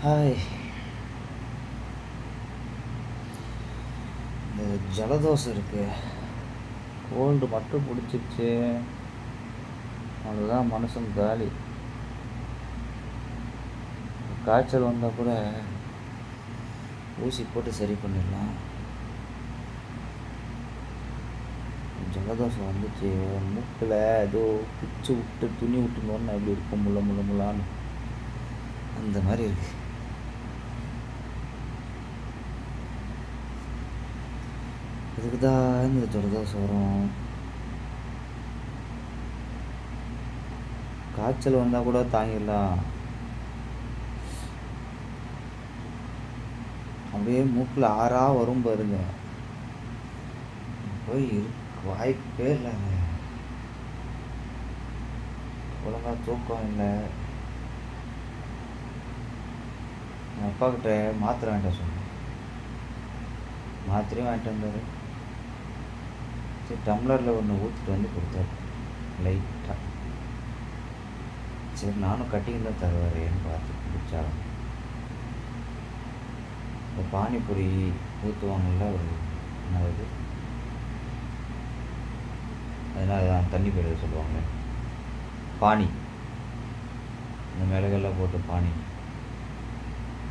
Hi! இந்த ஜலதோஷம் இருக்கு. கோல்டு மட்டும் புடிச்சிருச்சு. அவ்வளோதான் மனுஷன் காலி. காய்ச்சல் வந்தா கூட ஊசி போட்டு சரி பண்ணிடலாம். ஜலதோஷம் வந்துச்சு. மூக்கில் ஏதோ பிச்சு விட்டு துணி விட்டுனோன்னு எப்படி இருக்கும், முள்ளான்னு அந்த மாதிரி இருக்கு. இதுக்கு தான் இந்த ஜலதோஷம் வரும். காய்ச்சல் வந்தால் கூட தாங்கிடலாம். அப்படியே மூக்கில் வரும் பாருங்க, போய் வாய்ப்பே இல்லைங்க. ஒழுங்கா தூக்கம் இல்லை. என் அப்பா கிட்ட மாத்திரை வாங்கிட்டு சொன்னேன். மாத்திரையும் வாங்கிட்டு வந்தார். சரி, டம்ளரில் ஒன்று ஊற்றிட்டு வந்து கொடுத்தாரு லைட்டாக. சரி, நானும் கட்டிங் தான் தருவாரேன்னு பார்த்து குடித்தாலும். இந்த பானிபூரி ஊற்றுவாங்கள்ல, ஒரு என்னது அதனால் தண்ணி போய்டுது சொல்லுவாங்க, பானி. இந்த மிளகெல்லாம் போட்டு பானி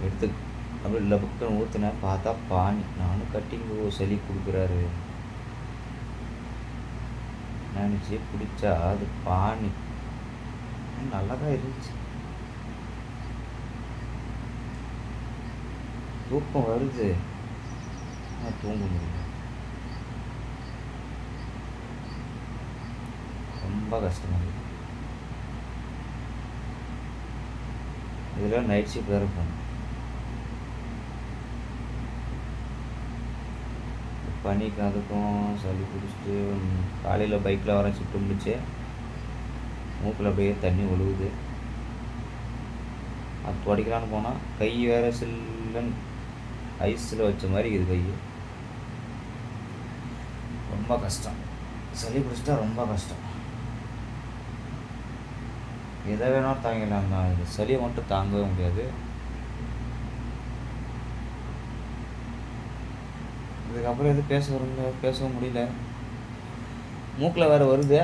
எடுத்து அப்படி இல்லை பக்கம் ஊற்றினேன். பார்த்தா பானி. நானும் கட்டிங்கு சளி கொடுக்குறாரு நினச்சி பிடிச்சா அது பானி. நல்லா தான் இருந்துச்சு. தூக்கம் வருது, ஆனால் தூங்க முடியல. ரொம்ப கஷ்டமாக இருக்குது. இதில் நைட் ஷிஃப்ட் வேறு போகணும். பனிக்கு அதுக்கும் சளி பிடிச்சிட்டு காலையில் பைக்கில் வர ஷிஃப்ட் முடிச்சு மூக்கில் அப்படியே தண்ணி ஒழுகுது. அது துடைக்கலான்னு போனால் கை வேறு சில்லுன்னு ஐஸில் வச்ச மாதிரி இது கை. ரொம்ப கஷ்டம். சளி பிடிச்சிட்டா ரொம்ப கஷ்டம். எதை வேணாலும் தாங்கிடலாம் தான், இது சளியை மட்டும் தாங்கவே முடியாது. இதுக்கப்புறம் எது பேசவும் முடியல. மூக்கில் வேறு வருது.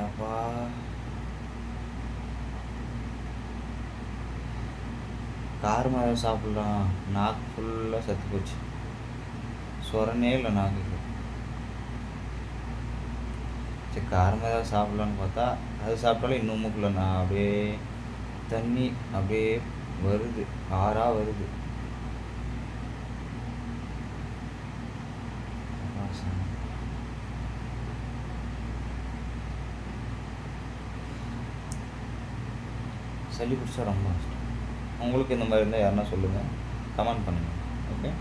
அப்பா, காரமாக சாப்பிட்லாம். நாக்கு ஃபுல்லாக செத்து போச்சு. சொரனே இல்லை நாக்குக்கு. சரி, காரமாக ஏதாவது சாப்பிட்லான்னு பார்த்தா அது சாப்பிட்டாலும் இன்னும் மூக்கில் நான் அப்படியே தண்ணி அப்படியே வருது, வருது. சளி பிடிச்சா ரொம்ப கஷ்டம். உங்களுக்கு இந்த மாதிரி இருந்தால் யாருன்னா சொல்லுங்கள், கமெண்ட் பண்ணுங்கள். ஓகே.